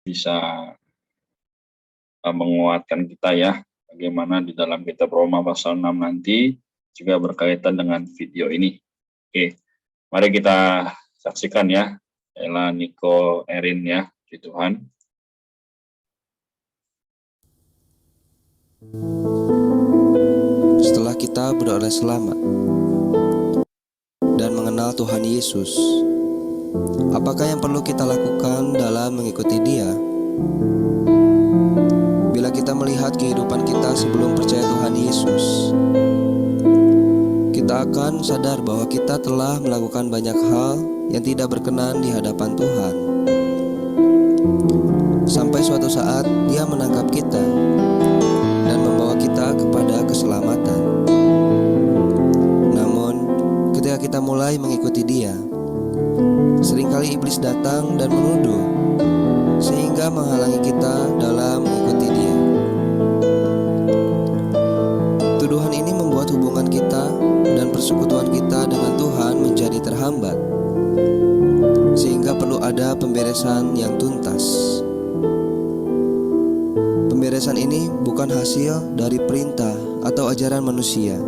bisa menguatkan kita ya, bagaimana di dalam kitab Roma pasal 6 nanti juga berkaitan dengan video ini. Oke, mari kita saksikan ya, Ella, Niko, Erin ya, di Tuhan. Setelah kita beroleh selamat dan mengenal Tuhan Yesus, apakah yang perlu kita lakukan dalam mengikuti Dia? Bila kita melihat kehidupan kita sebelum percaya Tuhan Yesus, kita akan sadar bahwa kita telah melakukan banyak hal yang tidak berkenan di hadapan Tuhan. Sampai suatu saat Dia menangkap kita dan membawa kita kepada keselamatan. Namun, ketika kita mulai mengikuti Dia, seringkali iblis datang dan menuduh, sehingga menghalangi kita dalam mengikuti Dia. Tuduhan ini membuat hubungan kita dan persekutuan kita dengan Tuhan menjadi terhambat, sehingga perlu ada pemberesan yang tuntas. Pemberesan ini bukan hasil dari perintah atau ajaran manusia,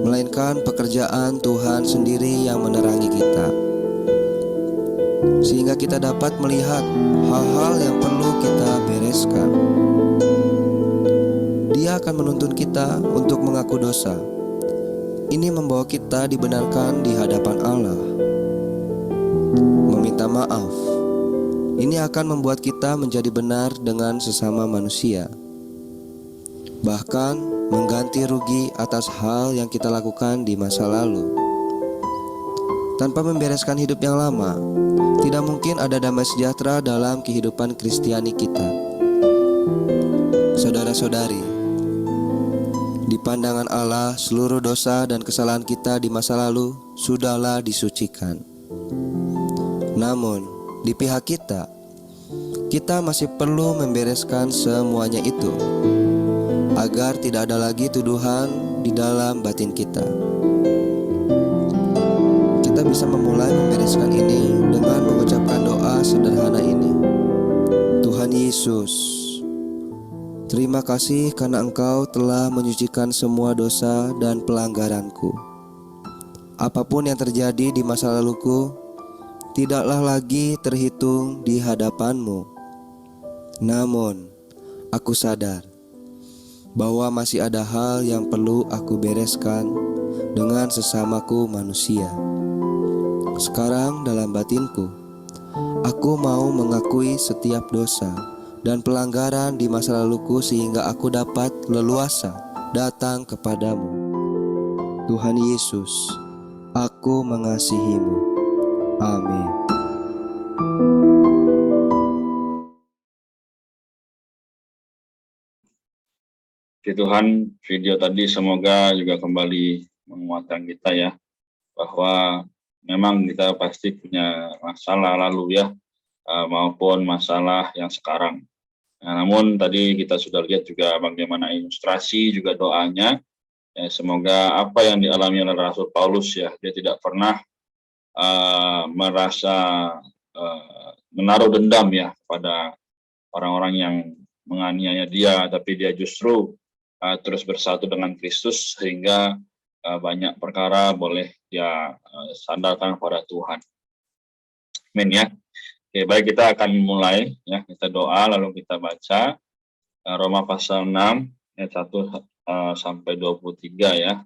melainkan pekerjaan Tuhan sendiri yang menerangi kita, sehingga kita dapat melihat hal-hal yang perlu kita bereskan. Dia akan menuntun kita untuk mengaku dosa. Ini membawa kita dibenarkan di hadapan Allah. Meminta maaf, ini akan membuat kita menjadi benar dengan sesama manusia, bahkan mengganti rugi atas hal yang kita lakukan di masa lalu. Tanpa membereskan hidup yang lama, tidak mungkin ada damai sejahtera dalam kehidupan Kristiani kita. Saudara-saudari, di pandangan Allah, seluruh dosa dan kesalahan kita di masa lalu sudahlah disucikan. Namun, di pihak kita masih perlu membereskan semuanya itu, agar tidak ada lagi tuduhan di dalam batin kita. Kita bisa memulai membereskan ini dengan mengucapkan doa sederhana ini. Tuhan Yesus, terima kasih karena Engkau telah menyucikan semua dosa dan pelanggaranku. Apapun yang terjadi di masa laluku tidaklah lagi terhitung di hadapan-Mu. Namun, aku sadar bahwa masih ada hal yang perlu aku bereskan dengan sesamaku manusia. Sekarang dalam batinku, aku mau mengakui setiap dosa dan pelanggaran di masa laluku sehingga aku dapat leluasa datang kepadamu. Tuhan Yesus, aku mengasihi-Mu. Amin. Puji Tuhan, video tadi semoga juga kembali menguatkan kita ya, bahwa memang kita pasti punya masalah lalu ya, maupun masalah yang sekarang. Nah, namun tadi kita sudah lihat juga bagaimana ilustrasi juga doanya. Ya, semoga apa yang dialami oleh Rasul Paulus ya, dia tidak pernah merasa menaruh dendam ya kepada orang-orang yang menganiaya dia, tapi dia justru terus bersatu dengan Kristus sehingga banyak perkara boleh dia sandarkan kepada Tuhan. Amin ya. Oke, baik, kita akan mulai ya, kita doa lalu kita baca Roma pasal 6 ayat 1 sampai 23 ya.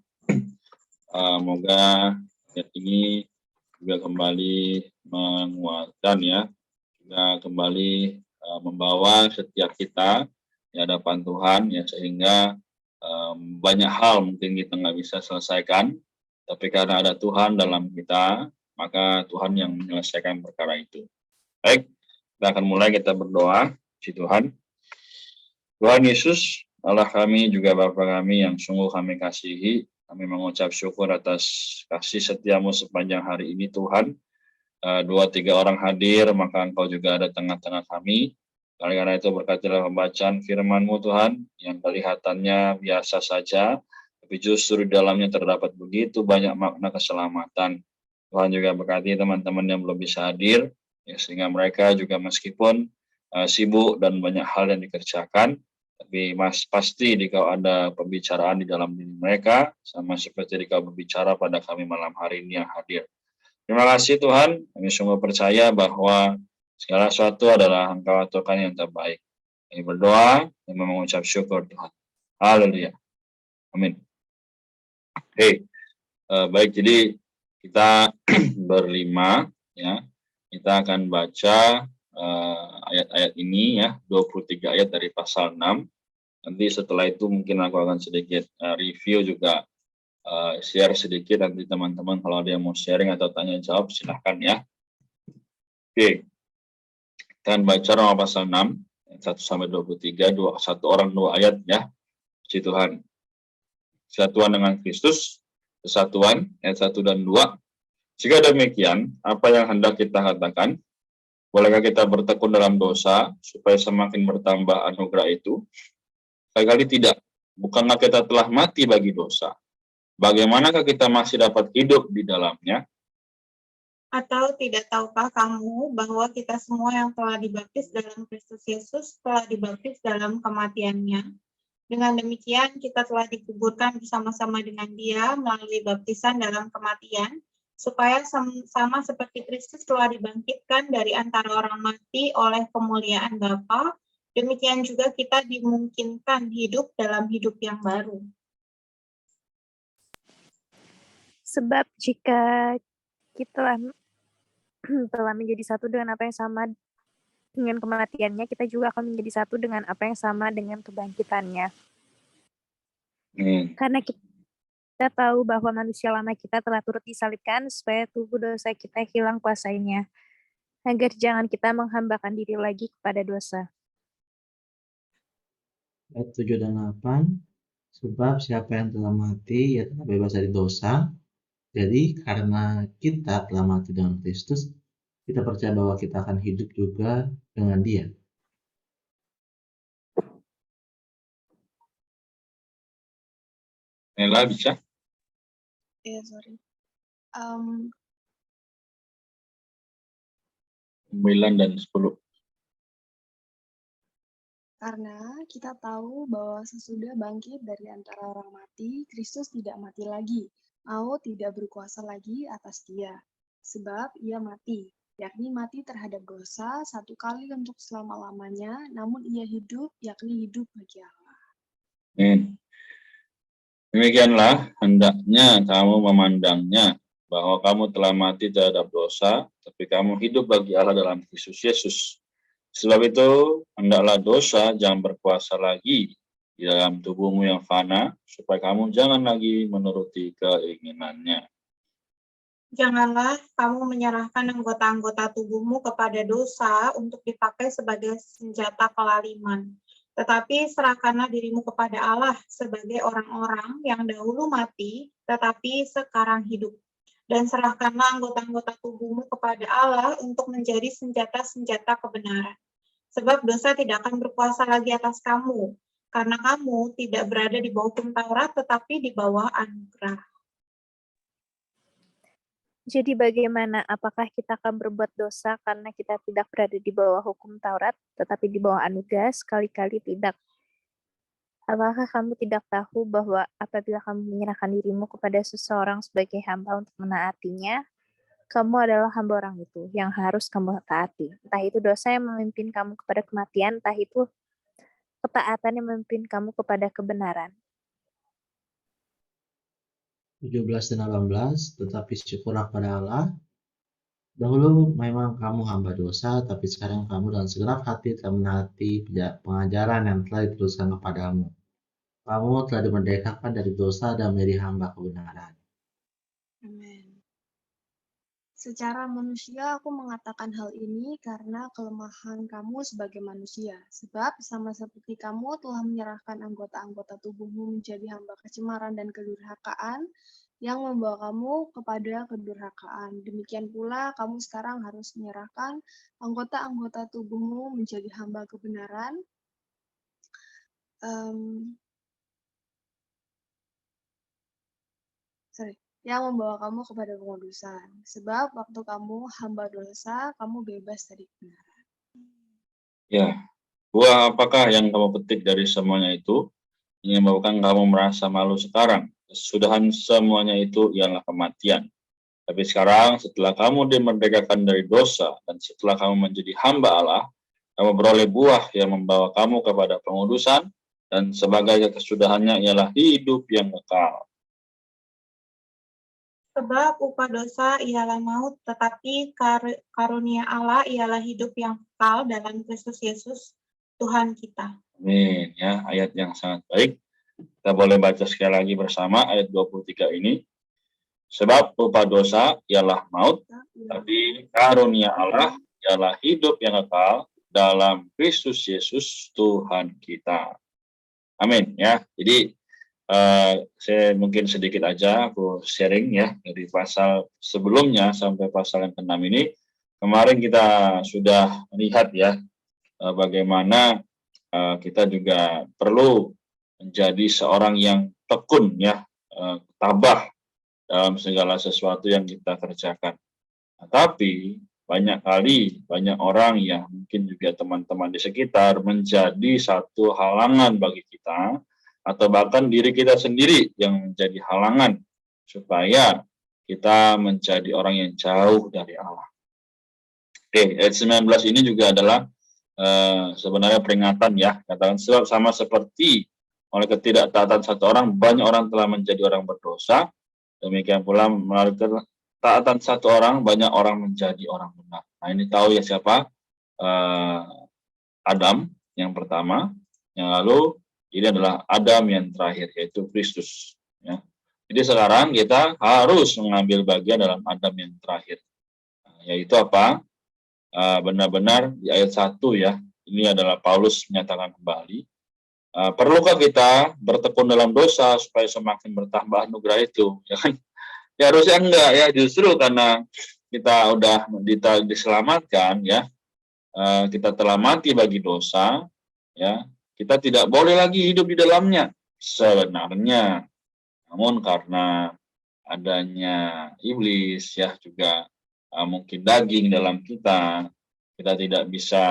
Semoga ayat ini juga kembali menguatkan ya, juga kembali membawa setiap kita di hadapan Tuhan ya, sehingga banyak hal mungkin kita nggak bisa selesaikan, tapi karena ada Tuhan dalam kita, maka Tuhan yang menyelesaikan perkara itu. Baik, kita akan mulai, kita berdoa. Puji Tuhan. Tuhan Yesus, Allah kami juga Bapa kami yang sungguh kami kasihi, kami mengucap syukur atas kasih setiamu sepanjang hari ini Tuhan. 2-3 orang hadir, maka Engkau juga ada tengah-tengah kami. Karena itu berkatilah pembacaan firman-Mu Tuhan, yang kelihatannya biasa saja, tapi justru di dalamnya terdapat begitu banyak makna keselamatan. Tuhan juga berkati teman-teman yang belum bisa hadir, ya, sehingga mereka juga meskipun sibuk dan banyak hal yang dikerjakan. Tapi pasti jika ada pembicaraan di dalam diri mereka, sama seperti jika berbicara pada kami malam hari ini yang hadir. Terima kasih Tuhan, kami sungguh percaya bahwa segala sesuatu adalah Engkau aturkan yang terbaik. Kami berdoa dan mengucap syukur Tuhan. Haleluya. Amin. Oke, baik, jadi kita berlima ya. Kita akan baca ayat-ayat ini ya, 23 ayat dari pasal 6. Nanti setelah itu mungkin aku akan sedikit review juga, share sedikit, nanti teman-teman kalau ada yang mau sharing atau tanya jawab silahkan ya. Oke, kita akan baca Roma pasal 6, ayat 1 sampai 23, satu orang dua ayat ya. Puji Tuhan. Kesatuan dengan Kristus, kesatuan, ayat 1 dan 2. Jika demikian, apa yang hendak kita katakan? Bolehkah kita bertekun dalam dosa supaya semakin bertambah anugerah itu? Sekali tidak. Bukankah kita telah mati bagi dosa? Bagaimanakah kita masih dapat hidup di dalamnya? Atau tidak tahukah kamu bahwa kita semua yang telah dibaptis dalam Kristus Yesus telah dibaptis dalam kematiannya? Dengan demikian, kita telah dikuburkan bersama-sama dengan Dia melalui baptisan dalam kematian, supaya sama seperti Kristus telah dibangkitkan dari antara orang mati oleh kemuliaan Bapa, demikian juga kita dimungkinkan hidup dalam hidup yang baru. Sebab jika kita telah menjadi satu dengan apa yang sama dengan kematiannya, kita juga akan menjadi satu dengan apa yang sama dengan kebangkitannya. Karena kita tahu bahwa manusia lama kita telah turut disalibkan supaya tubuh dosa kita hilang kuasanya, agar jangan kita menghambakan diri lagi kepada dosa. Ayat 7 dan 8, sebab siapa yang telah mati, ia telah bebas dari dosa. Jadi karena kita telah mati dengan Kristus, kita percaya bahwa kita akan hidup juga dengan Dia. Nela bisa? Ya, sorry. 9 dan 10. Karena kita tahu bahwa sesudah bangkit dari antara orang mati, Kristus tidak mati lagi, maut tidak berkuasa lagi atas Dia. Sebab Ia mati, yakni mati terhadap dosa satu kali untuk selama-lamanya, namun Ia hidup, yakni hidup bagi Allah. Demikianlah hendaknya kamu memandangnya, bahwa kamu telah mati terhadap dosa, tapi kamu hidup bagi Allah dalam Kristus Yesus. Sebab itu, hendaklah dosa jangan berkuasa lagi di dalam tubuhmu yang fana, supaya kamu jangan lagi menuruti keinginannya. Janganlah kamu menyerahkan anggota-anggota tubuhmu kepada dosa untuk dipakai sebagai senjata kelaliman. Tetapi serahkanlah dirimu kepada Allah sebagai orang-orang yang dahulu mati, tetapi sekarang hidup. Dan serahkanlah anggota-anggota tubuhmu kepada Allah untuk menjadi senjata-senjata kebenaran. Sebab dosa tidak akan berkuasa lagi atas kamu, karena kamu tidak berada di bawah hukum Taurat, tetapi di bawah anugerah. Jadi bagaimana? Apakah kita akan berbuat dosa karena kita tidak berada di bawah hukum Taurat, tetapi di bawah anugerah? Sekali-kali tidak. Apakah kamu tidak tahu bahwa apabila kamu menyerahkan dirimu kepada seseorang sebagai hamba untuk menaatinya, kamu adalah hamba orang itu yang harus kamu taati. Entah itu dosa yang memimpin kamu kepada kematian, entah itu ketaatan yang memimpin kamu kepada kebenaran. 17 dan 18, tetapi syukurlah pada Allah. Dahulu memang kamu hamba dosa, tapi sekarang kamu dengan segenap hati telah menaati pengajaran yang telah diteruskan kepadamu. Kamu telah dimerdekakan dari dosa dan menjadi hamba kebenaran. Amin. Secara manusia aku mengatakan hal ini karena kelemahan kamu sebagai manusia. Sebab sama seperti kamu telah menyerahkan anggota-anggota tubuhmu menjadi hamba kecemaran dan kedurhakaan yang membawa kamu kepada kedurhakaan. Demikian pula kamu sekarang harus menyerahkan anggota-anggota tubuhmu menjadi hamba kebenaran. Yang membawa kamu kepada pengudusan. Sebab waktu kamu hamba dosa, kamu bebas dari kebenaran. Ya, buah apakah yang kamu petik dari semuanya itu yang menyebabkan kamu merasa malu sekarang? Kesudahan semuanya itu ialah kematian. Tapi sekarang setelah kamu dimerdekakan dari dosa dan setelah kamu menjadi hamba Allah, kamu beroleh buah yang membawa kamu kepada pengudusan dan sebagai kesudahannya ialah hidup yang kekal. Sebab upah dosa ialah maut, tetapi karunia Allah ialah hidup yang kekal dalam Kristus Yesus, Tuhan kita. Amin. Ya, ayat yang sangat baik. Kita boleh baca sekali lagi bersama ayat 23 ini. Sebab upah dosa ialah maut, tapi karunia Allah ialah hidup yang kekal dalam Kristus Yesus Tuhan kita. Amin ya. Jadi saya mungkin sedikit aja aku sharing ya dari pasal sebelumnya sampai pasal yang ke-6 ini. Kemarin kita sudah melihat ya bagaimana kita juga perlu menjadi seorang yang tekun ya, tabah dalam segala sesuatu yang kita kerjakan. Nah, tapi banyak orang yang mungkin juga teman-teman di sekitar menjadi satu halangan bagi kita atau bahkan diri kita sendiri yang menjadi halangan supaya kita menjadi orang yang jauh dari Allah. Oke, ayat 19 ini juga adalah sebenarnya peringatan ya, katakan sebab sama seperti oleh ketidaktaatan satu orang, banyak orang telah menjadi orang berdosa, demikian pula melalui ketaatan satu orang, banyak orang menjadi orang benar. Nah ini tahu ya siapa? Adam yang pertama, yang lalu ini adalah Adam yang terakhir, yaitu Kristus. Ya. Jadi sekarang kita harus mengambil bagian dalam Adam yang terakhir. Nah, yaitu apa? Benar-benar di ayat 1 ya, ini adalah Paulus menyatakan kembali, perlukah kita bertekun dalam dosa supaya semakin bertambah anugerah itu? Ya kan? Ya harusnya enggak ya, justru karena kita udah diselamatkan ya, kita telah mati bagi dosa, ya kita tidak boleh lagi hidup di dalamnya sebenarnya. Namun karena adanya iblis ya juga mungkin daging dalam kita tidak bisa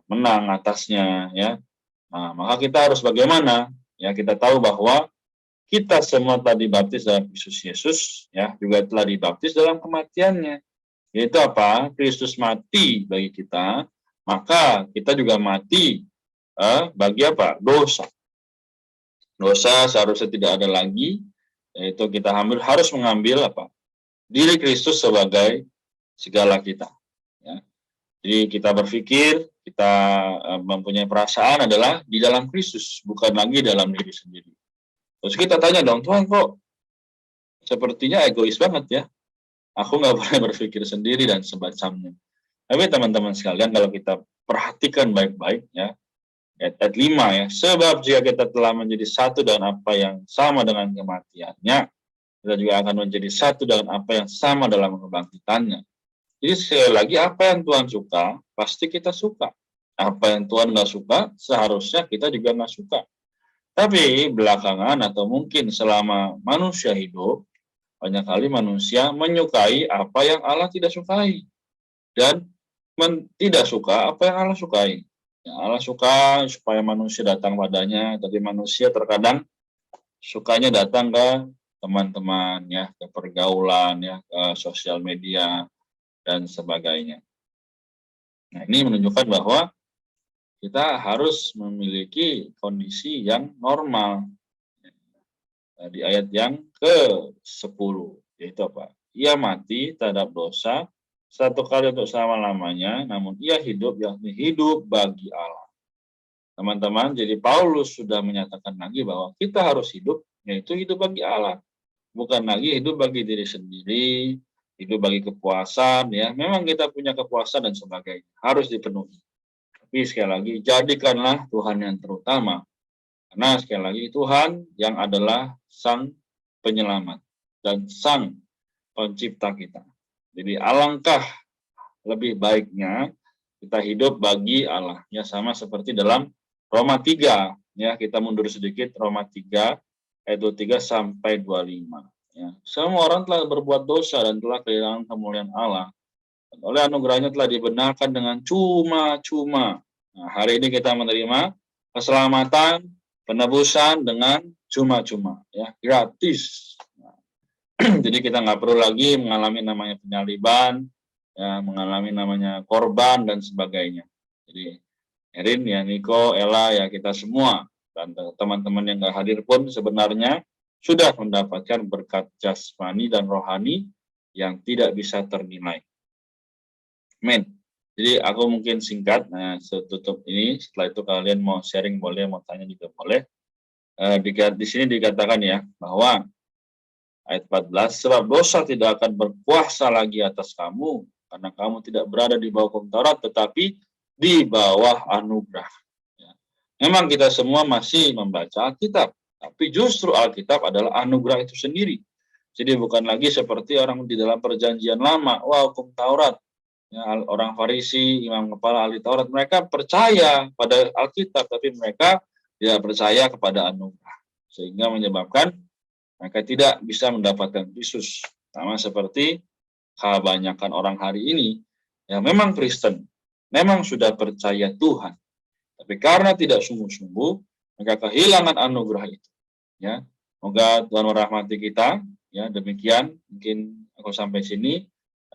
menang atasnya ya. Nah, maka kita harus bagaimana? Ya kita tahu bahwa kita semua telah dibaptis dalam Kristus Yesus ya, juga telah dibaptis dalam kematiannya. Yaitu apa? Kristus mati bagi kita, maka kita juga mati bagi apa? Dosa. Dosa seharusnya tidak ada lagi, yaitu kita harus mengambil apa? Diri Kristus sebagai segala kita. Ya. Jadi kita berpikir, kita mempunyai perasaan adalah di dalam Kristus, bukan lagi dalam diri sendiri. Terus kita tanya dong, Tuhan kok sepertinya egois banget ya? Aku nggak boleh berpikir sendiri dan semacamnya. Tapi teman-teman sekalian, kalau kita perhatikan baik-baik ya, ayat 5 ya, sebab jika kita telah menjadi satu dengan apa yang sama dengan kematiannya, kita juga akan menjadi satu dengan apa yang sama dalam kebangkitannya. Jadi sekali lagi, apa yang Tuhan suka, pasti kita suka. Apa yang Tuhan nggak suka, seharusnya kita juga nggak suka. Tapi belakangan atau mungkin selama manusia hidup, banyak kali manusia menyukai apa yang Allah tidak sukai. Dan tidak suka apa yang Allah sukai. Ya, Allah suka supaya manusia datang padanya, tapi manusia terkadang sukanya datang ke teman-teman, ya, ke pergaulan, ya, ke sosial media, dan sebagainya. Nah, ini menunjukkan bahwa kita harus memiliki kondisi yang normal. Di ayat yang ke-10, yaitu apa? Ia mati terhadap dosa satu kali untuk selama-lamanya, namun ia hidup, yakni hidup bagi Allah. Teman-teman, jadi Paulus sudah menyatakan lagi bahwa kita harus hidup, yaitu hidup bagi Allah. Bukan lagi hidup bagi diri sendiri, hidup bagi kepuasan, ya. Memang kita punya kepuasan dan sebagainya, harus dipenuhi. Tapi sekali lagi, jadikanlah Tuhan yang terutama. Karena sekali lagi, Tuhan yang adalah Sang Penyelamat dan Sang Pencipta kita. Jadi alangkah lebih baiknya kita hidup bagi Allah. Ya, sama seperti dalam Roma 3. Ya, kita mundur sedikit, Roma 3, ayat 23 sampai 25. Ya, semua orang telah berbuat dosa dan telah kehilangan kemuliaan Allah. Dan oleh anugerahnya telah dibenarkan dengan cuma-cuma Nah, hari ini kita menerima keselamatan, penebusan dengan cuma-cuma, ya, gratis. Nah, jadi kita nggak perlu lagi mengalami namanya penyaliban, ya, mengalami namanya korban dan sebagainya. Jadi Erin, ya, Niko, Ella, ya, kita semua dan teman-teman yang nggak hadir pun sebenarnya sudah mendapatkan berkat jasmani dan rohani yang tidak bisa ternilai. Amin. Jadi aku mungkin singkat, nah tutup ini, setelah itu kalian mau sharing boleh, mau tanya juga boleh. Di sini dikatakan ya, bahwa ayat 14, sebab dosa tidak akan berkuasa lagi atas kamu, karena kamu tidak berada di bawah hukum Taurat, tetapi di bawah anugerah. Ya. Memang kita semua masih membaca Alkitab, tapi justru Alkitab adalah anugerah itu sendiri. Jadi bukan lagi seperti orang di dalam perjanjian lama, wah hukum Taurat. Ya, orang Farisi, imam kepala ahli Taurat, mereka percaya pada Alkitab, tapi mereka tidak percaya kepada anugerah. Sehingga menyebabkan mereka tidak bisa mendapatkan Kristus. Sama seperti kebanyakan orang hari ini, yang memang Kristen, memang sudah percaya Tuhan, tapi karena tidak sungguh-sungguh, mereka kehilangan anugerah itu. Ya, semoga Tuhan merahmati kita. Ya, demikian mungkin aku sampai sini.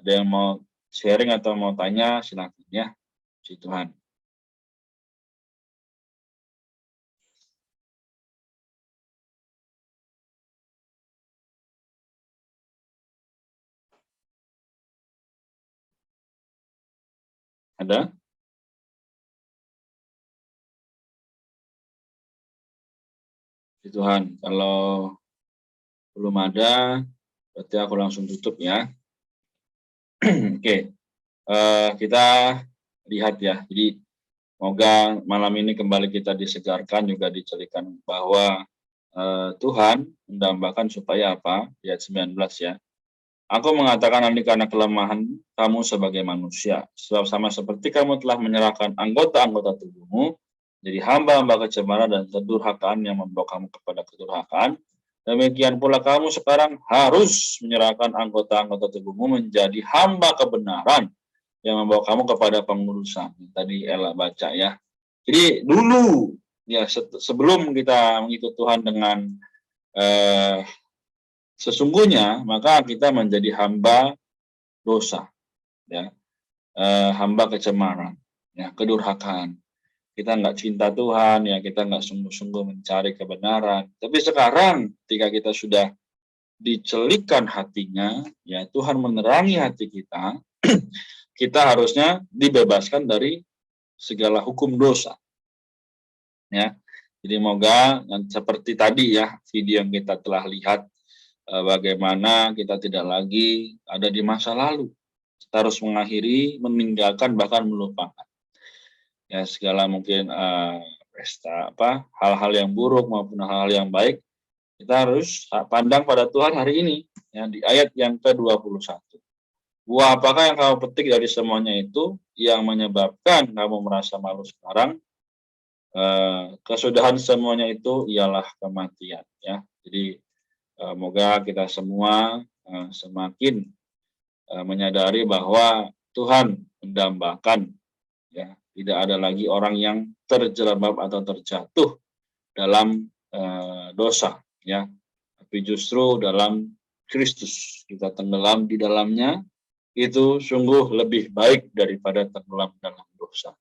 Ada yang mau sharing atau mau tanya, silakan ya. Puji Tuhan. Ada? Puji Tuhan. Kalau belum ada, berarti aku langsung tutup ya. Oke. Kita lihat ya. Jadi semoga malam ini kembali kita disegarkan, juga dicerikan bahwa Tuhan mendambakan supaya apa? Di ayat 19 ya. Aku mengatakan ini karena kelemahan kamu sebagai manusia. Sebab sama seperti kamu telah menyerahkan anggota-anggota tubuhmu jadi hamba-hamba kecemaran dan kedurhakaan yang membawa kamu kepada kedurhakaan, demikian pula kamu sekarang harus menyerahkan anggota-anggota tubuhmu menjadi hamba kebenaran yang membawa kamu kepada pengurusan. Tadi Ella baca ya. Jadi dulu ya, sebelum kita mengikut Tuhan dengan sesungguhnya, maka kita menjadi hamba dosa, ya, hamba kecemaran, ya, kedurhakaan. Kita nggak cinta Tuhan, ya, kita nggak sungguh-sungguh mencari kebenaran. Tapi sekarang, ketika kita sudah dicelikkan hatinya, ya, Tuhan menerangi hati kita, kita harusnya dibebaskan dari segala hukum dosa. Ya, jadi moga seperti tadi ya, video yang kita telah lihat, bagaimana kita tidak lagi ada di masa lalu. Kita harus mengakhiri, meninggalkan, bahkan melupakan. Ya, segala mungkin hal-hal yang buruk maupun hal-hal yang baik, kita harus pandang pada Tuhan hari ini. Ya, di ayat yang ke-21. Buah apakah yang kamu petik dari semuanya itu yang menyebabkan kamu merasa malu sekarang? Kesudahan semuanya itu ialah kematian. Ya, jadi semoga kita semua semakin menyadari bahwa Tuhan mendambakan, ya, tidak ada lagi orang yang terjerembab atau terjatuh dalam dosa, ya, tapi justru dalam Kristus kita tenggelam di dalamnya, itu sungguh lebih baik daripada tenggelam dalam dosa.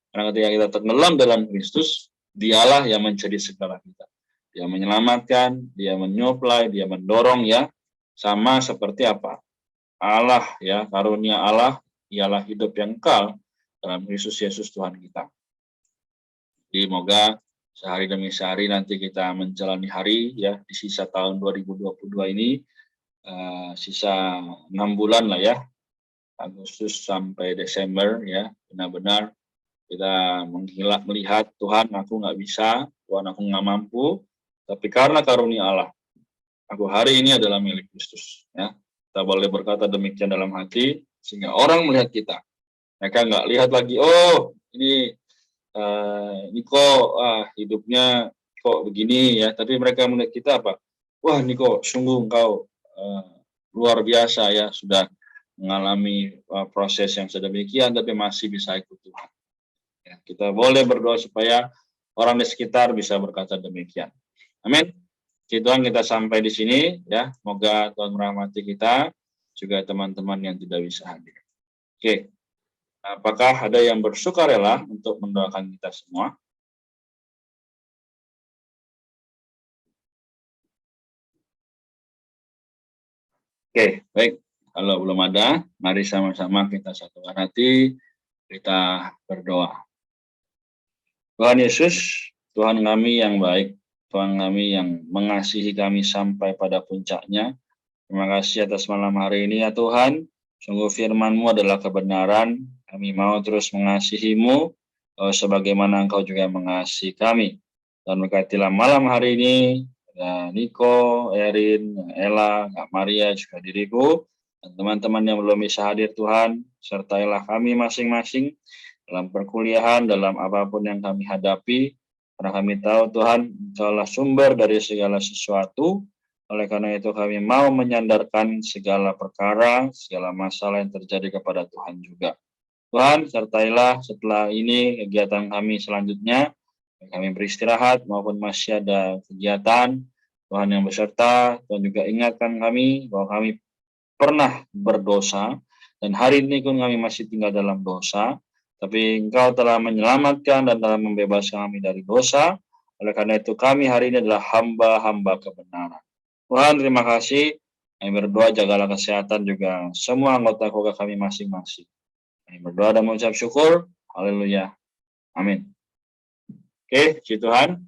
Karena ketika kita tenggelam dalam Kristus, Dialah yang menjadi segala kita. Dia menyelamatkan, dia menyuplai, dia mendorong, ya, sama seperti apa? Allah, ya, karunia Allah ialah hidup yang kekal dalam Kristus Yesus Tuhan kita. Jadi semoga sehari demi sehari nanti kita menjalani hari, ya, di sisa tahun 2022 ini, sisa 6 bulan lah ya, Agustus sampai Desember, ya, benar-benar kita melihat Tuhan, aku nggak bisa, Tuhan aku nggak mampu, tapi karena karunia Allah, aku hari ini adalah milik Kristus. Ya, kita boleh berkata demikian dalam hati, sehingga orang melihat kita, mereka nggak lihat lagi, oh ini kok hidupnya kok begini, ya, tapi mereka melihat kita apa? Wah, ini kok sungguh engkau luar biasa, ya, sudah mengalami proses yang sedemikian, tapi masih bisa ikut Tuhan. Ya, kita boleh berdoa supaya orang di sekitar bisa berkata demikian. Amin. Puji Tuhan, kita sampai di sini ya. Semoga Tuhan merahmati kita, juga teman-teman yang tidak bisa hadir. Oke. Apakah ada yang bersukarela untuk mendoakan kita semua? Oke, baik. Kalau belum ada, mari sama-sama kita satukan hati, kita berdoa. Tuhan Yesus, Tuhan kami yang baik, Tuhan kami yang mengasihi kami sampai pada puncaknya. Terima kasih atas malam hari ini ya Tuhan. Sungguh firman-Mu adalah kebenaran. Kami mau terus mengasihi-Mu, sebagaimana Engkau juga mengasihi kami. Dan berkatilah malam hari ini, ya Niko, Erin, Ella, Kak Maria, juga diriku, dan teman-teman yang belum bisa hadir Tuhan, sertailah kami masing-masing dalam perkuliahan, dalam apapun yang kami hadapi, karena kami tahu Tuhan, Engkaulah sumber dari segala sesuatu. Oleh karena itu kami mau menyandarkan segala perkara, segala masalah yang terjadi kepada Tuhan juga. Tuhan, sertailah setelah ini kegiatan kami selanjutnya, kami beristirahat maupun masih ada kegiatan, Tuhan yang beserta, Tuhan juga ingatkan kami bahwa kami pernah berdosa, dan hari ini pun kami masih tinggal dalam dosa, tapi Engkau telah menyelamatkan dan telah membebaskan kami dari dosa. Oleh karena itu kami hari ini adalah hamba-hamba kebenaran. Tuhan, terima kasih. Kami berdoa jagalah kesehatan juga semua anggota keluarga kami masing-masing. Kami berdoa dan mengucap syukur. Haleluya. Amin. Oke, puji Tuhan.